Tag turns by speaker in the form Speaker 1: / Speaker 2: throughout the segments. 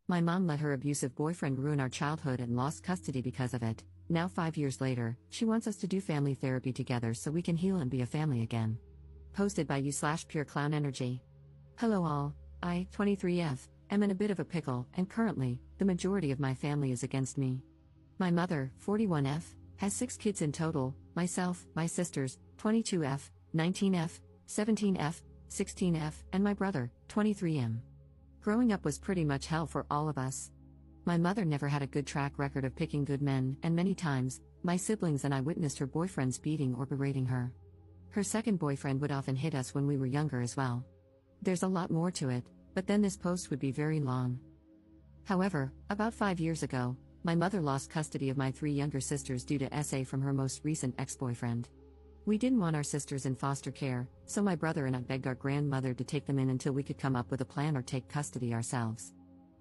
Speaker 1: My mom let her abusive boyfriend ruin our childhood and lost custody because of it. Now 5 years later, she wants us to do family therapy together so we can heal and be a family again. Posted by you/Pure Clown Energy. Hello all, I, 23F, am in a bit of a pickle, and currently, the majority of my family is against me. My mother, 41F, has 6 kids in total, myself, my sisters, 22F, 19F, 17F, 16F, and my brother, 23M. Growing up was pretty much hell for all of us. My mother never had a good track record of picking good men, and many times, my siblings and I witnessed her boyfriends beating or berating her. Her second boyfriend would often hit us when we were younger as well. There's a lot more to it, but then this post would be very long. However, about 5 years ago, my mother lost custody of my 3 younger sisters due to SA from her most recent ex-boyfriend. We didn't want our sisters in foster care, so my brother and I begged our grandmother to take them in until we could come up with a plan or take custody ourselves.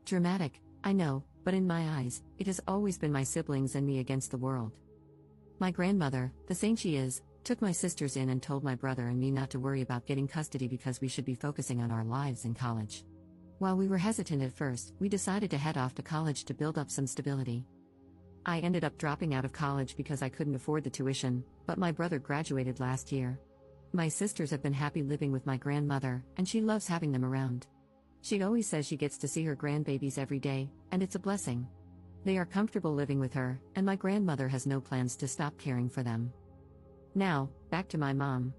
Speaker 1: Dramatic, I know, but in my eyes, it has always been my siblings and me against the world. My grandmother, the saint she is, took my sisters in and told my brother and me not to worry about getting custody because we should be focusing on our lives in college. While we were hesitant at first, we decided to head off to college to build up some stability. I ended up dropping out of college because I couldn't afford the tuition, but my brother graduated last year. My sisters have been happy living with my grandmother, and she loves having them around. She always says she gets to see her grandbabies every day, and it's a blessing. They are comfortable living with her, and my grandmother has no plans to stop caring for them. Now, back to my mom.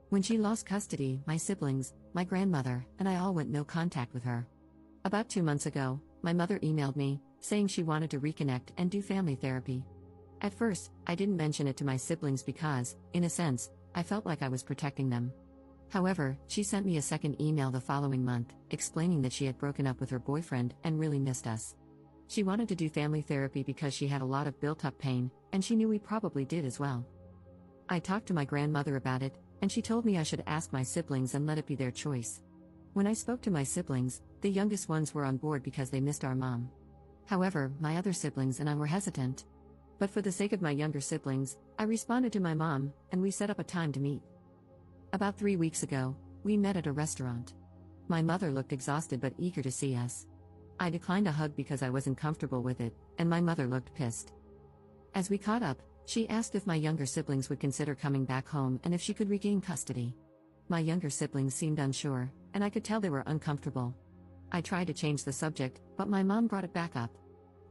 Speaker 1: When she lost custody, my siblings, my grandmother, and I all went no contact with her. About 2 months ago, my mother emailed me, saying she wanted to reconnect and do family therapy. At first, I didn't mention it to my siblings because, in a sense, I felt like I was protecting them. However, she sent me a second email the following month, explaining that she had broken up with her boyfriend and really missed us. She wanted to do family therapy because she had a lot of built-up pain, and she knew we probably did as well. I talked to my grandmother about it, and she told me I should ask my siblings and let it be their choice. When I spoke to my siblings, the youngest ones were on board because they missed our mom. However, my other siblings and I were hesitant. But for the sake of my younger siblings, I responded to my mom, and we set up a time to meet. About 3 weeks ago, we met at a restaurant. My mother looked exhausted but eager to see us. I declined a hug because I wasn't comfortable with it, and my mother looked pissed. As we caught up, she asked if my younger siblings would consider coming back home and if she could regain custody. My younger siblings seemed unsure, and I could tell they were uncomfortable. I tried to change the subject, but my mom brought it back up.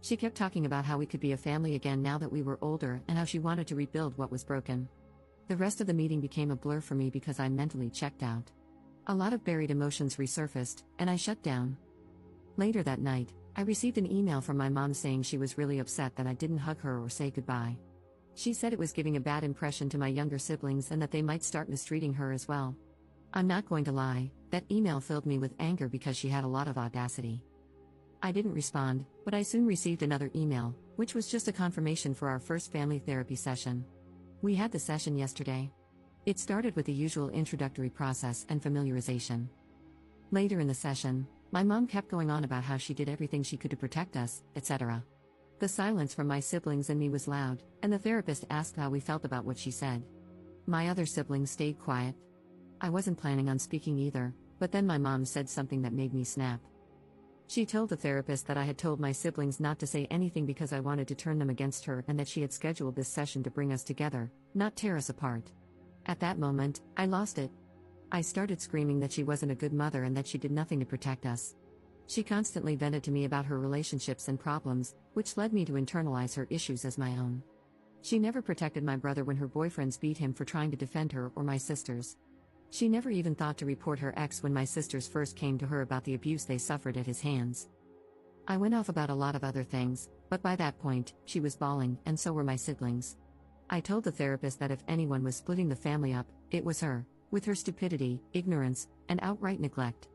Speaker 1: She kept talking about how we could be a family again now that we were older and how she wanted to rebuild what was broken. The rest of the meeting became a blur for me because I mentally checked out. A lot of buried emotions resurfaced, and I shut down. Later that night, I received an email from my mom saying she was really upset that I didn't hug her or say goodbye. She said it was giving a bad impression to my younger siblings and that they might start mistreating her as well. I'm not going to lie, that email filled me with anger because she had a lot of audacity. I didn't respond, but I soon received another email, which was just a confirmation for our first family therapy session. We had the session yesterday. It started with the usual introductory process and familiarization. Later in the session, my mom kept going on about how she did everything she could to protect us, etc. The silence from my siblings and me was loud, and the therapist asked how we felt about what she said. My other siblings stayed quiet. I wasn't planning on speaking either, but then my mom said something that made me snap. She told the therapist that I had told my siblings not to say anything because I wanted to turn them against her and that she had scheduled this session to bring us together, not tear us apart. At that moment, I lost it. I started screaming that she wasn't a good mother and that she did nothing to protect us. She constantly vented to me about her relationships and problems, which led me to internalize her issues as my own. She never protected my brother when her boyfriends beat him for trying to defend her or my sisters. She never even thought to report her ex when my sisters first came to her about the abuse they suffered at his hands. I went off about a lot of other things, but by that point, she was bawling, and so were my siblings. I told the therapist that if anyone was splitting the family up, it was her, with her stupidity, ignorance, and outright neglect.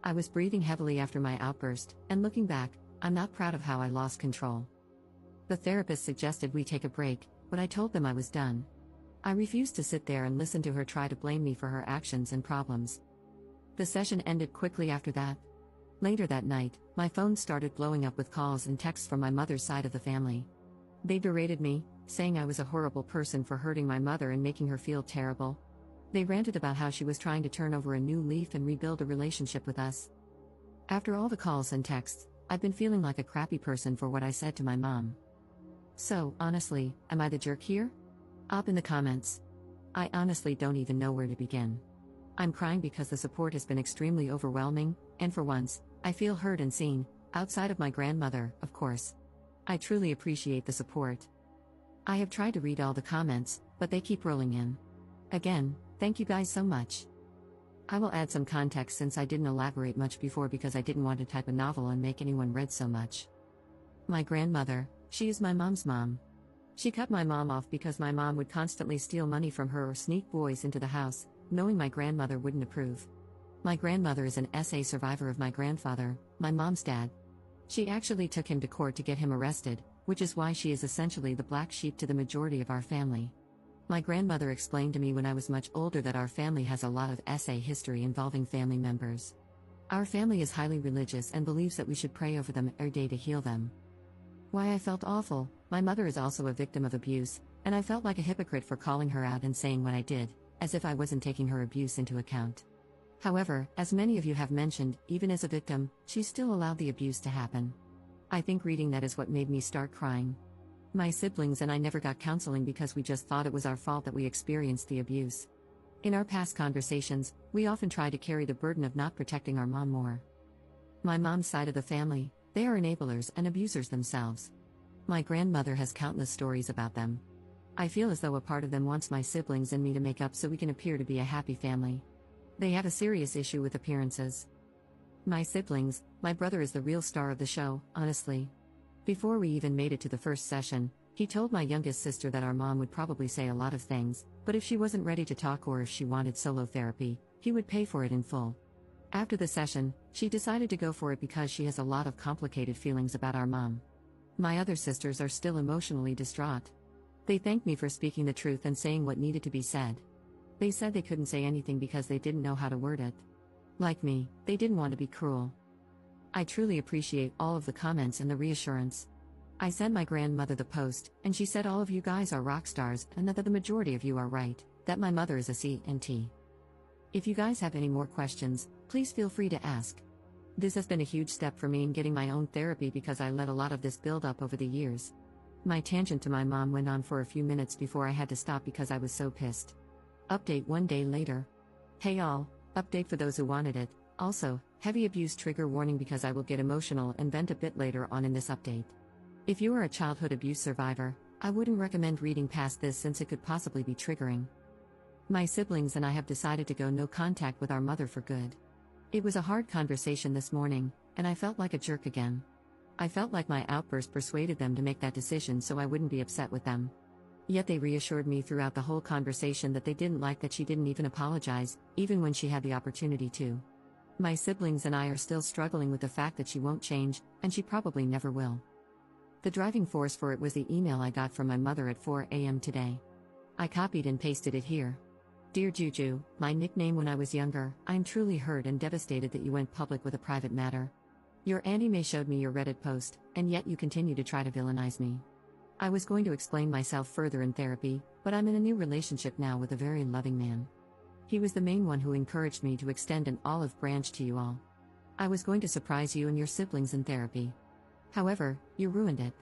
Speaker 1: I was breathing heavily after my outburst, and looking back, I'm not proud of how I lost control. The therapist suggested we take a break, but I told them I was done. I refused to sit there and listen to her try to blame me for her actions and problems. The session ended quickly after that. Later that night, my phone started blowing up with calls and texts from my mother's side of the family. They berated me, saying I was a horrible person for hurting my mother and making her feel terrible. They ranted about how she was trying to turn over a new leaf and rebuild a relationship with us. After all the calls and texts, I've been feeling like a crappy person for what I said to my mom. So, honestly, am I the jerk here? Up in the comments. I honestly don't even know where to begin. I'm crying because the support has been extremely overwhelming, and for once, I feel heard and seen, outside of my grandmother, of course. I truly appreciate the support. I have tried to read all the comments, but they keep rolling in. Again, thank you guys so much. I will add some context since I didn't elaborate much before because I didn't want to type a novel and make anyone read so much. My grandmother, she is my mom's mom. She cut my mom off because my mom would constantly steal money from her or sneak boys into the house, knowing my grandmother wouldn't approve. My grandmother is an SA survivor of my grandfather, my mom's dad. She actually took him to court to get him arrested, which is why she is essentially the black sheep to the majority of our family. My grandmother explained to me when I was much older that our family has a lot of SA history involving family members. Our family is highly religious and believes that we should pray over them every day to heal them. Why I felt awful, my mother is also a victim of abuse, and I felt like a hypocrite for calling her out and saying what I did, as if I wasn't taking her abuse into account. However, as many of you have mentioned, even as a victim, she still allowed the abuse to happen. I think reading that is what made me start crying. My siblings and I never got counseling because we just thought it was our fault that we experienced the abuse. In our past conversations, we often try to carry the burden of not protecting our mom more. My mom's side of the family, they are enablers and abusers themselves. My grandmother has countless stories about them. I feel as though a part of them wants my siblings and me to make up so we can appear to be a happy family. They have a serious issue with appearances. My siblings, my brother is the real star of the show, honestly. Before we even made it to the first session, he told my youngest sister that our mom would probably say a lot of things, but if she wasn't ready to talk or if she wanted solo therapy, he would pay for it in full. After the session, she decided to go for it because she has a lot of complicated feelings about our mom. My other sisters are still emotionally distraught. They thanked me for speaking the truth and saying what needed to be said. They said they couldn't say anything because they didn't know how to word it. Like me, they didn't want to be cruel. I truly appreciate all of the comments and the reassurance. I sent my grandmother the post, and she said all of you guys are rock stars and that the majority of you are right, that my mother is a C&T. If you guys have any more questions, please feel free to ask. This has been a huge step for me in getting my own therapy because I let a lot of this build up over the years. My tangent to my mom went on for a few minutes before I had to stop because I was so pissed. Update 1 day later. Hey all, update for those who wanted it. Also, heavy abuse trigger warning because I will get emotional and vent a bit later on in this update. If you are a childhood abuse survivor, I wouldn't recommend reading past this since it could possibly be triggering. My siblings and I have decided to go no contact with our mother for good. It was a hard conversation this morning, and I felt like a jerk again. I felt like my outburst persuaded them to make that decision so I wouldn't be upset with them. Yet they reassured me throughout the whole conversation that they didn't like that she didn't even apologize, even when she had the opportunity to. My siblings and I are still struggling with the fact that she won't change, and she probably never will. The driving force for it was the email I got from my mother at 4 a.m. today. I copied and pasted it here. Dear Juju, my nickname when I was younger, I am truly hurt and devastated that you went public with a private matter. Your Auntie May showed me your Reddit post, and yet you continue to try to villainize me. I was going to explain myself further in therapy, but I'm in a new relationship now with a very loving man. He was the main one who encouraged me to extend an olive branch to you all. I was going to surprise you and your siblings in therapy. However, you ruined it.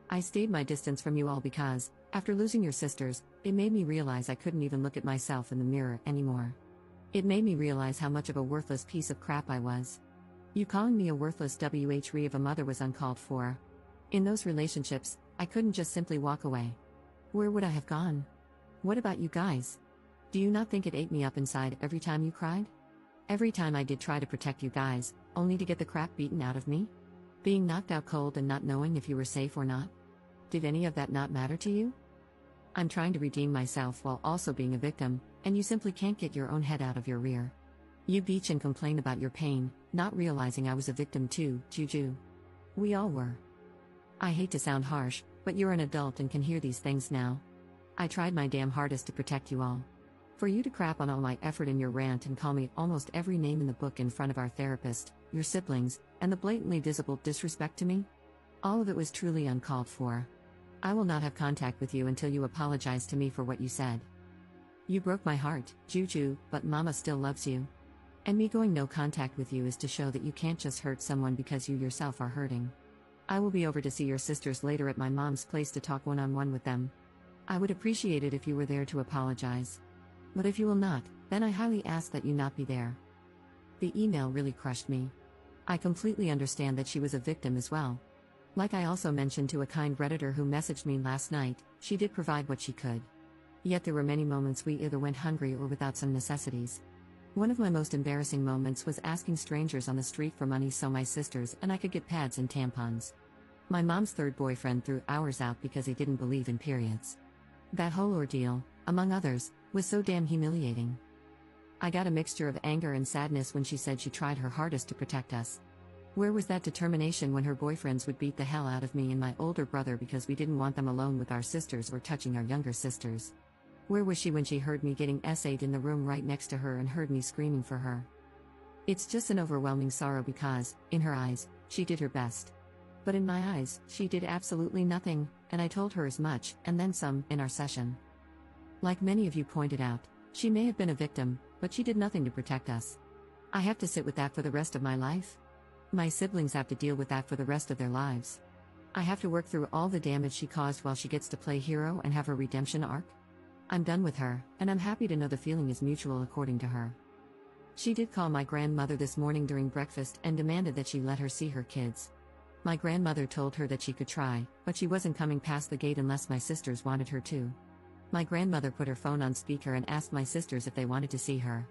Speaker 1: I stayed my distance from you all because, after losing your sisters, it made me realize I couldn't even look at myself in the mirror anymore. It made me realize how much of a worthless piece of crap I was. You calling me a worthless WHRE of a mother was uncalled for. In those relationships, I couldn't just simply walk away. Where would I have gone? What about you guys? Do you not think it ate me up inside every time you cried? Every time I did try to protect you guys, only to get the crap beaten out of me? Being knocked out cold and not knowing if you were safe or not? Did any of that not matter to you? I'm trying to redeem myself while also being a victim, and you simply can't get your own head out of your rear. You bitch and complain about your pain, not realizing I was a victim too, Juju. We all were. I hate to sound harsh, but you're an adult and can hear these things now. I tried my damn hardest to protect you all. For you to crap on all my effort in your rant and call me almost every name in the book in front of our therapist, your siblings, and the blatantly visible disrespect to me? All of it was truly uncalled for. I will not have contact with you until you apologize to me for what you said. You broke my heart, Juju, but Mama still loves you. And me going no contact with you is to show that you can't just hurt someone because you yourself are hurting. I will be over to see your sisters later at my mom's place to talk one-on-one with them. I would appreciate it if you were there to apologize. But if you will not, then I highly ask that you not be there. The email really crushed me. I completely understand that she was a victim as well. Like I also mentioned to a kind Redditor who messaged me last night, she did provide what she could. Yet there were many moments we either went hungry or without some necessities. One of my most embarrassing moments was asking strangers on the street for money so my sisters and I could get pads and tampons. My mom's third boyfriend threw ours out because he didn't believe in periods. That whole ordeal, among others, was so damn humiliating. I got a mixture of anger and sadness when she said she tried her hardest to protect us. Where was that determination when her boyfriends would beat the hell out of me and my older brother because we didn't want them alone with our sisters or touching our younger sisters? Where was she when she heard me getting essayed in the room right next to her and heard me screaming for her? It's just an overwhelming sorrow because, in her eyes, she did her best. But in my eyes, she did absolutely nothing, and I told her as much, and then some, in our session. Like many of you pointed out, she may have been a victim, but she did nothing to protect us. I have to sit with that for the rest of my life? My siblings have to deal with that for the rest of their lives. I have to work through all the damage she caused while she gets to play hero and have her redemption arc? I'm done with her, and I'm happy to know the feeling is mutual according to her. She did call my grandmother this morning during breakfast and demanded that she let her see her kids. My grandmother told her that she could try, but she wasn't coming past the gate unless my sisters wanted her to. My grandmother put her phone on speaker and asked my sisters if they wanted to see her.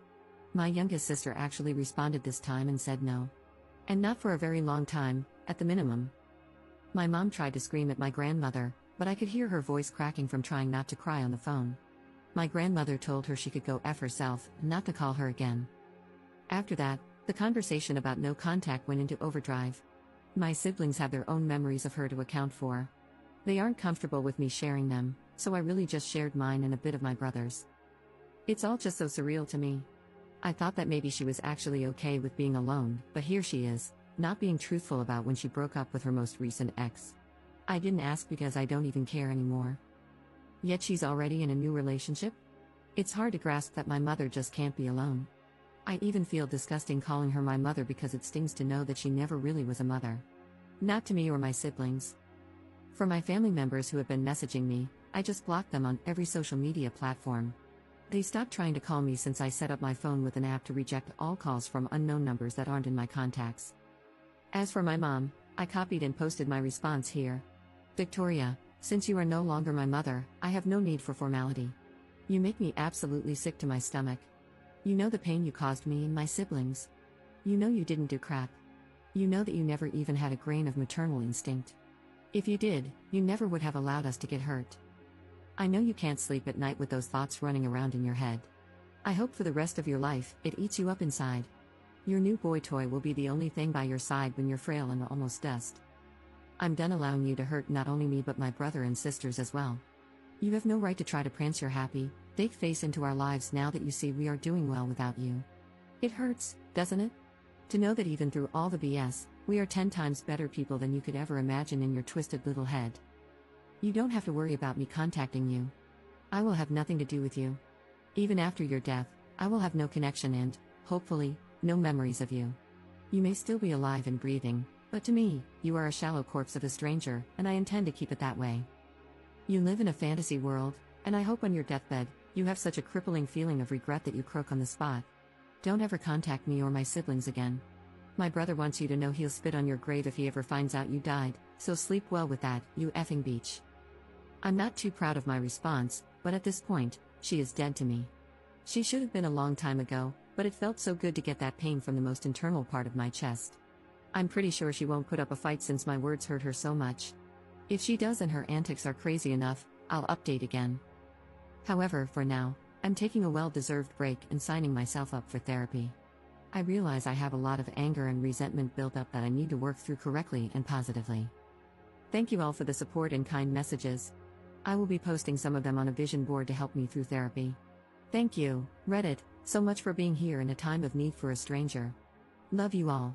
Speaker 1: My youngest sister actually responded this time and said no. And not for a very long time, at the minimum. My mom tried to scream at my grandmother, but I could hear her voice cracking from trying not to cry on the phone. My grandmother told her she could go F herself, not to call her again. After that, the conversation about no contact went into overdrive. My siblings have their own memories of her to account for. They aren't comfortable with me sharing them, so I really just shared mine and a bit of my brother's. It's all just so surreal to me. I thought that maybe she was actually okay with being alone, but here she is, not being truthful about when she broke up with her most recent ex. I didn't ask because I don't even care anymore. Yet she's already in a new relationship? It's hard to grasp that my mother just can't be alone. I even feel disgusting calling her my mother because it stings to know that she never really was a mother. Not to me or my siblings. For my family members who have been messaging me, I just blocked them on every social media platform. They stopped trying to call me since I set up my phone with an app to reject all calls from unknown numbers that aren't in my contacts. As for my mom, I copied and posted my response here. Victoria, since you are no longer my mother, I have no need for formality. You make me absolutely sick to my stomach. You know the pain you caused me and my siblings. You know you didn't do crap. You know that you never even had a grain of maternal instinct. If you did, you never would have allowed us to get hurt. I know you can't sleep at night with those thoughts running around in your head. I hope for the rest of your life, it eats you up inside. Your new boy toy will be the only thing by your side when you're frail and almost dust. I'm done allowing you to hurt not only me but my brother and sisters as well. You have no right to try to prance your happy, fake face into our lives now that you see we are doing well without you. It hurts, doesn't it? To know that even through all the BS, we are 10 times better people than you could ever imagine in your twisted little head. You don't have to worry about me contacting you. I will have nothing to do with you. Even after your death, I will have no connection and, hopefully, no memories of you. You may still be alive and breathing, but to me, you are a shallow corpse of a stranger, and I intend to keep it that way. You live in a fantasy world, and I hope on your deathbed, you have such a crippling feeling of regret that you croak on the spot. Don't ever contact me or my siblings again. My brother wants you to know he'll spit on your grave if he ever finds out you died, so sleep well with that, you effing beach. I'm not too proud of my response, but at this point, she is dead to me. She should have been a long time ago, but it felt so good to get that pain from the most internal part of my chest. I'm pretty sure she won't put up a fight since my words hurt her so much. If she does and her antics are crazy enough, I'll update again. However, for now, I'm taking a well-deserved break and signing myself up for therapy. I realize I have a lot of anger and resentment built up that I need to work through correctly and positively. Thank you all for the support and kind messages. I will be posting some of them on a vision board to help me through therapy. Thank you, Reddit, so much for being here in a time of need for a stranger. Love you all.